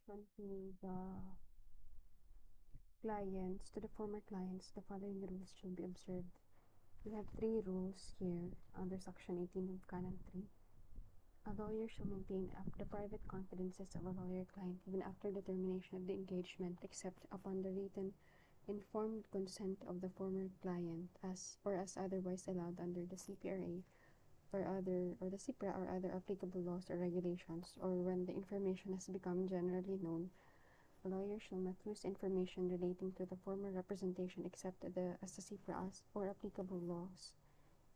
relation to the former clients, the following rules should be observed. We have three rules here under Section 18 of Canon 3. A lawyer shall maintain the private confidences of a lawyer-client even after the termination of the engagement, except upon the written, informed consent of the former client, as otherwise allowed under the CPRA or the CIPRA or other applicable laws or regulations, or when the information has become generally known. A lawyer shall not use information relating to the former representation except as the CIPRAs or applicable laws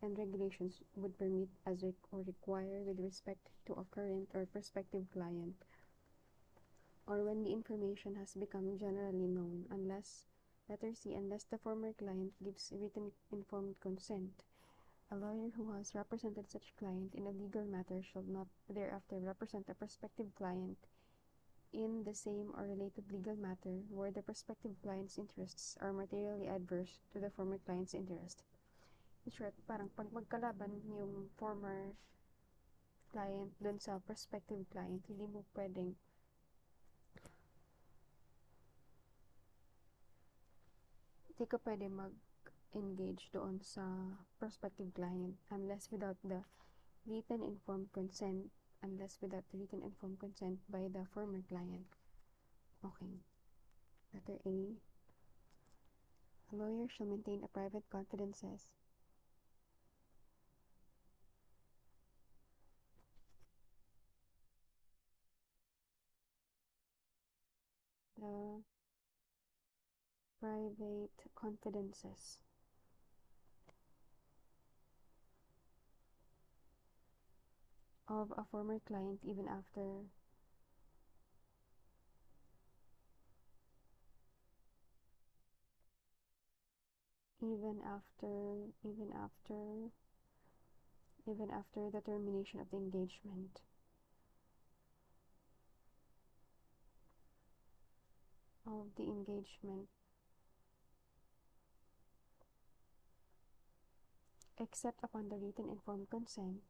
and regulations would permit or require with respect to a current or prospective client, or when the information has become generally known, unless, letter C, unless the former client gives written informed consent. A lawyer who has represented such client in a legal matter shall not thereafter represent a prospective client in the same or related legal matter where the prospective client's interests are materially adverse to the former client's interest. In short, parang pag magkalaban yung former client dun sa prospective client, hindi ka pwede mag-engage doon sa prospective client unless without the written informed consent by the former client. Okay. Letter A. A lawyer shall maintain a private confidences the private confidences of a former client even after the termination of the engagement except upon the written informed consent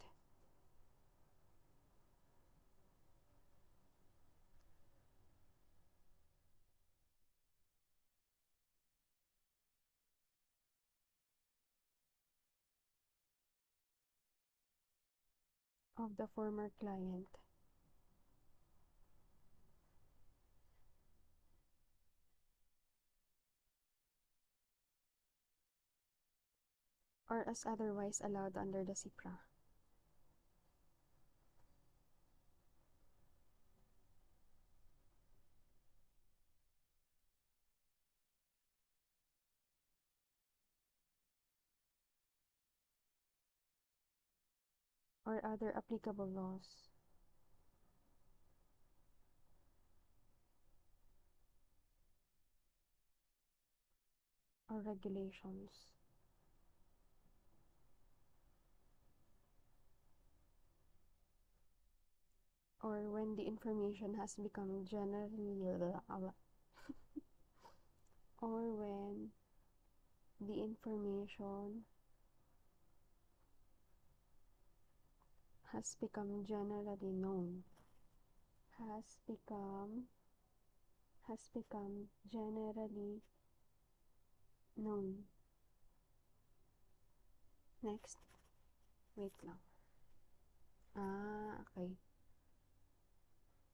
of the former client or as otherwise allowed under the CIPRA. Or other applicable laws or regulations or when the information has become generally or when the information has become generally known generally known. Next. Wait lang. Okay.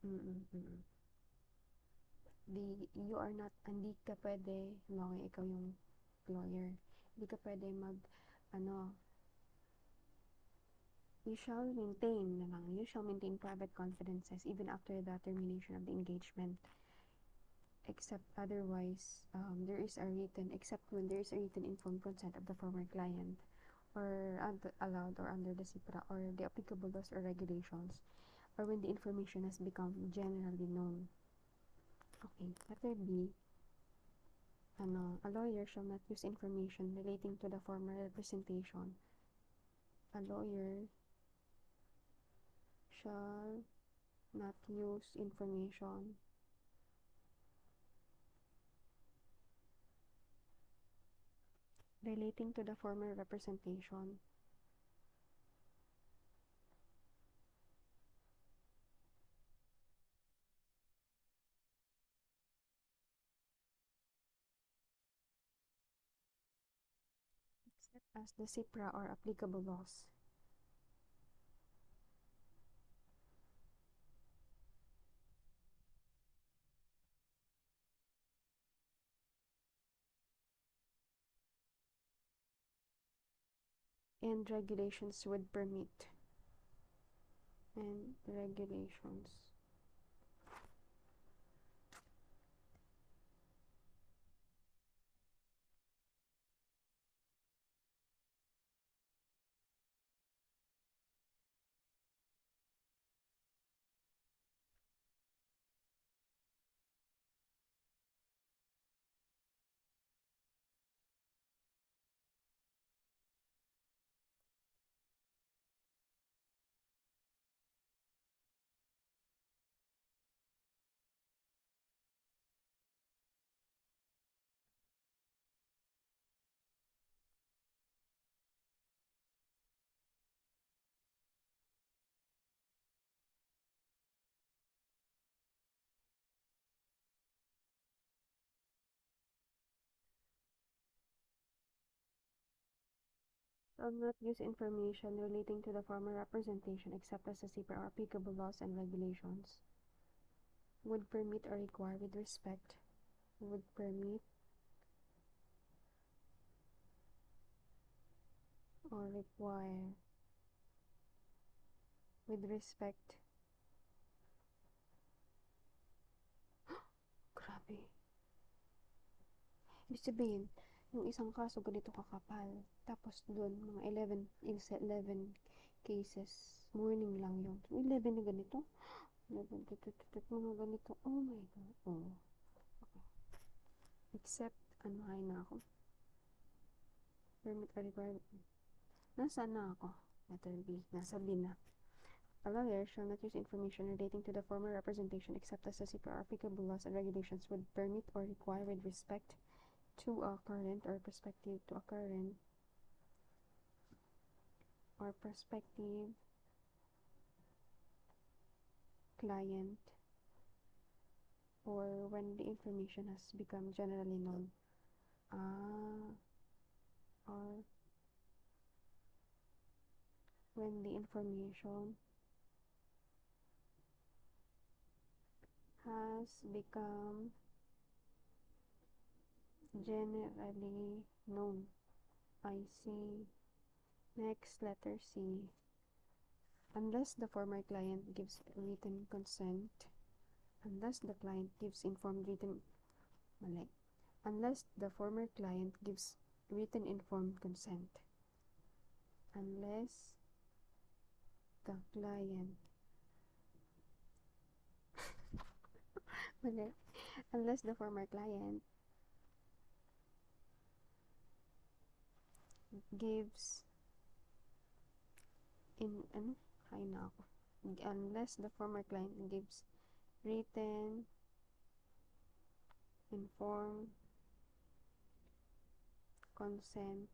Hindi ka pwede, okay, ikaw yung lawyer. Hindi ka pwede you shall maintain private confidences even after the termination of the engagement, except otherwise, except when there is a written informed consent of the former client, or allowed or under the CIPRA or the applicable laws or regulations, or when the information has become generally known. Okay, letter B. A lawyer shall not use information relating to the former representation. A lawyer shall not use information relating to the former representation as the CIPRA or applicable laws. And regulations would permit. And regulations. Shall not use information relating to the former representation except as the CIPRA or applicable laws and regulations would permit or require with respect. Would permit or require with respect. Grabe. Ibig sabihin, yung isang kaso ganito kakapal. Tapos doon, mga 11 cases. Morning lang yun. 11 na ganito. 11, mga ganito. Oh my God. Oh. Okay. Except, ano hay na ako? Permit or require. Nasaan na ako? Letter B. Nasa B na. A lawyer shall not use information relating to the former representation except as the CIPRA applicable laws and regulations would permit or require with respect to a current or prospective client or when the information has become generally known. Or when the information has become generally known. I see. Next, letter C. Unless the former client gives written consent, unless the client gives informed written, mali. Unless the former client gives written informed consent. Unless the client mali. Unless the former client gives unless the former client gives written informed consent,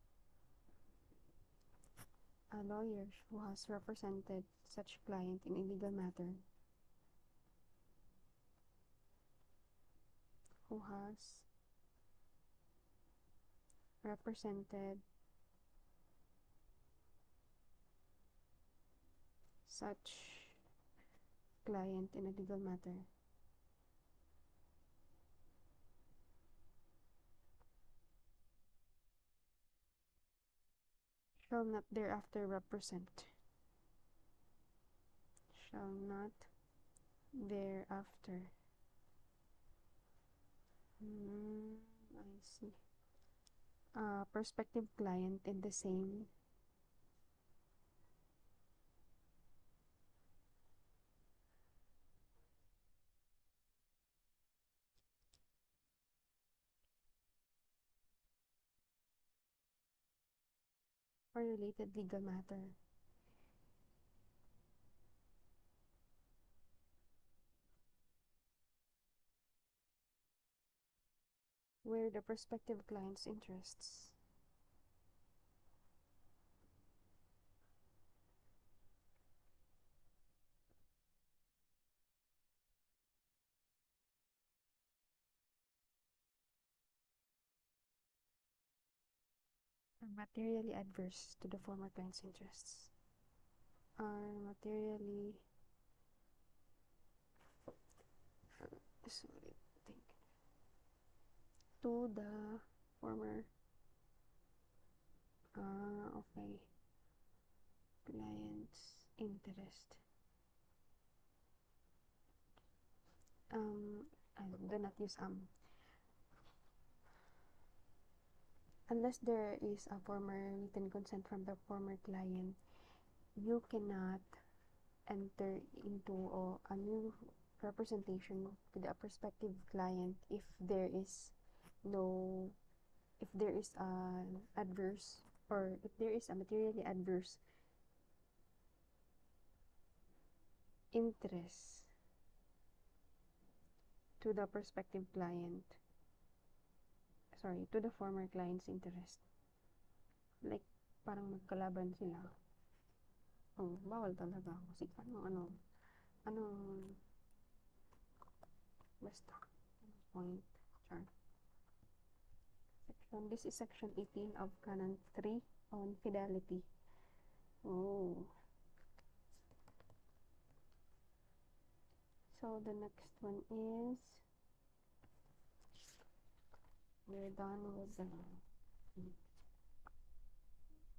a lawyer who has represented such client in a legal matter who has represented such client in a legal matter shall not thereafter represent I see. Prospective client in the same or related legal matter where the prospective client's interests are materially adverse to the former client's interests. Are materially sorry, think to the former okay client's interest. I do not use unless there is a former written consent from the former client, you cannot enter into a new representation to the prospective client if there is no if there is an adverse or if there is a materially adverse interest to the prospective client, sorry, to the former client's interest. Like, parang magkalaban sila. Oh, bawal talaga. Kasi anong, basta, point, chart. This is section 18 of Canon 3 on fidelity. Oh. So, the next one is, we're done with the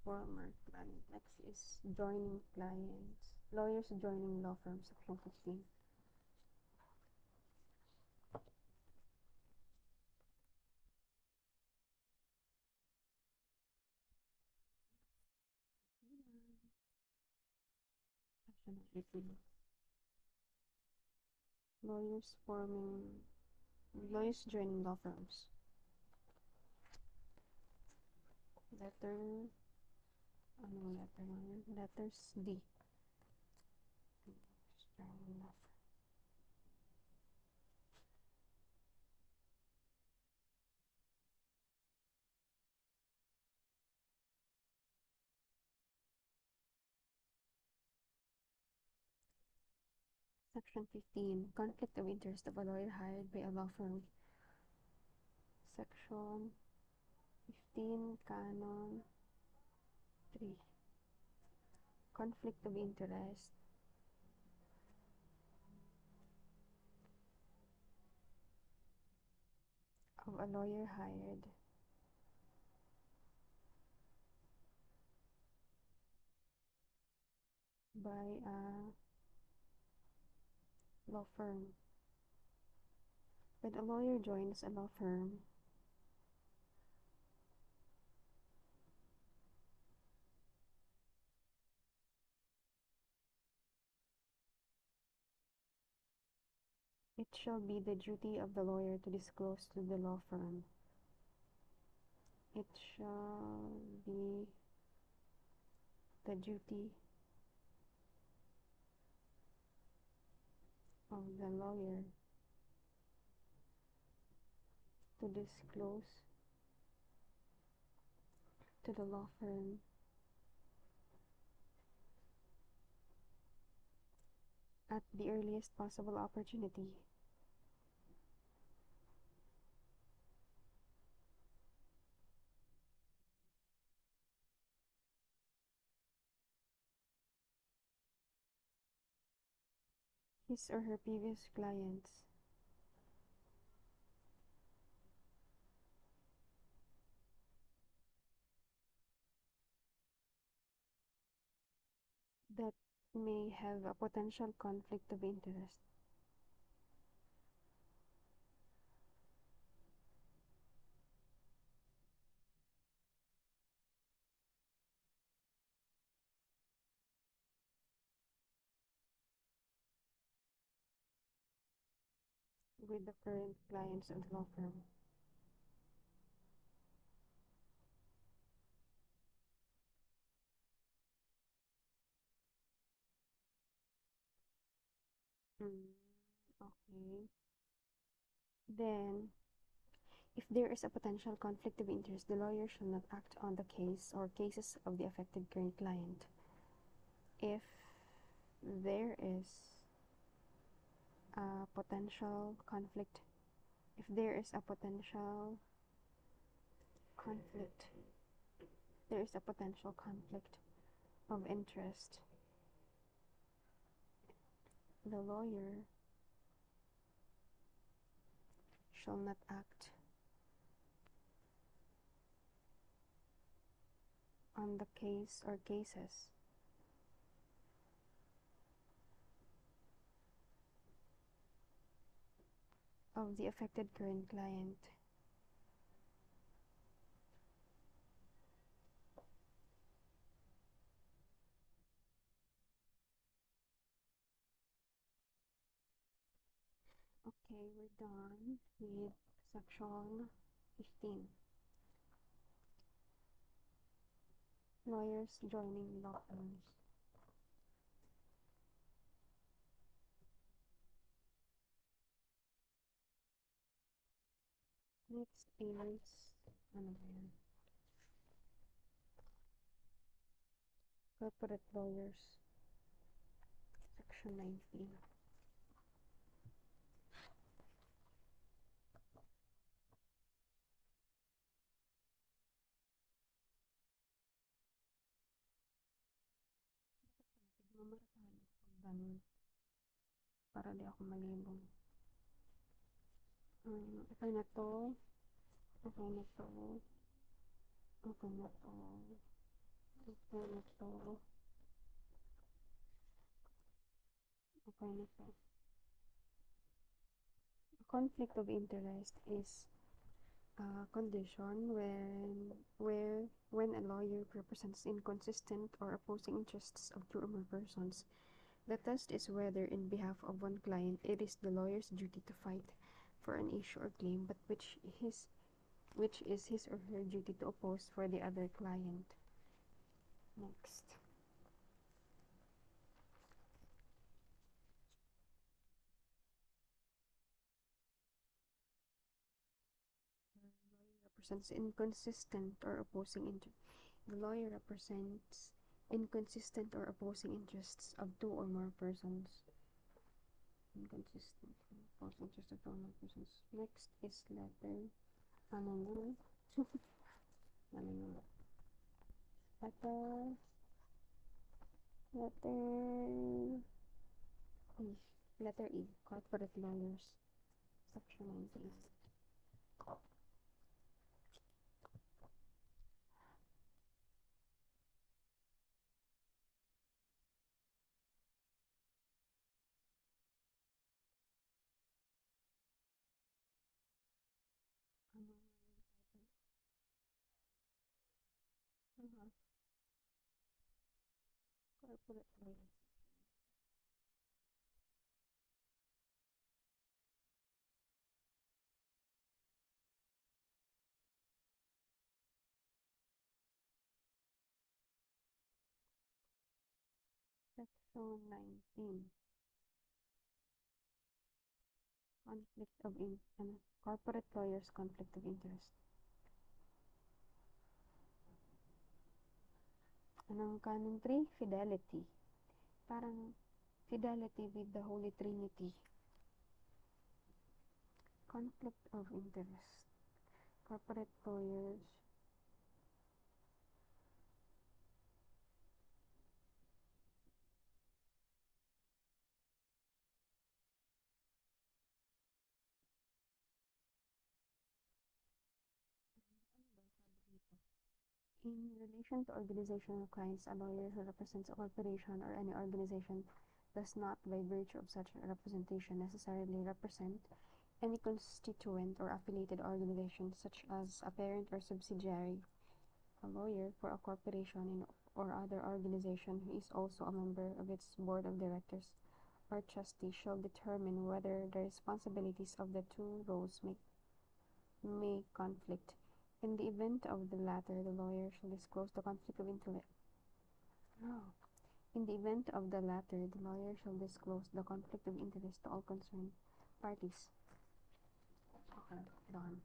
former client. Next is joining clients. Lawyers joining law firm, section 15. Section 18. Lawyers joining law firms. Letters D. Joining law firm. Section 15. Conflict of interest of a lawyer hired by a law firm. Section 15, Canon 3. Conflict of interest of a lawyer hired by a law firm. When a lawyer joins a law firm, it shall be the duty of the lawyer to disclose to the law firm. It shall be the duty of the lawyer to disclose to the law firm at the earliest possible opportunity. His or her previous clients that may have a potential conflict of interest. With the current clients of the law firm. Okay. Then, if there is a potential conflict of interest, the lawyer shall not act on the case or cases of the affected current client. If there is a potential conflict, if there is a potential conflict there is a potential conflict of interest, the lawyer shall not act on the case or cases of the affected current client Okay, we're done with section 15. Lawyers joining law firms. Next is, ano ba yan? Corporate lawyers. Section 19. Mamarkahan ko pag ganun. Para di ako malibong. Okay na to. Okay na to. Okay na to. Okay na to. Okay na to. Conflict of interest is a condition when a lawyer represents inconsistent or opposing interests of two or more persons. The test is whether, in behalf of one client, it is the lawyer's duty to fight for an issue or claim, but which is his or her duty to oppose for the other client. Next. Represents inconsistent or opposing interest. The lawyer represents inconsistent or opposing interests of two or more persons. Inconsistent or opposing interests of two or more persons. Next is letter. Ano yun? Ano yun? Letter E. Letter E. Corporate lawyers. Section 19. Corporate lawyers. Section 19. Conflict of corporate lawyers conflict of interest. Anong canon 3? Fidelity. Parang fidelity with the Holy Trinity. Conflict of interest. Corporate lawyers. In relation to organizational clients, a lawyer who represents a corporation or any organization does not, by virtue of such representation, necessarily represent any constituent or affiliated organization, such as a parent or subsidiary. A lawyer for a corporation or other organization who is also a member of its board of directors or trustee shall determine whether the responsibilities of the two roles may conflict. In the event of the latter, the lawyer shall disclose the conflict of interest. No. In the event of the latter, the lawyer shall disclose the conflict of interest to all concerned parties. Okay, done.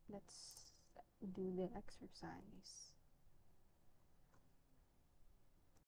Let's do the exercise.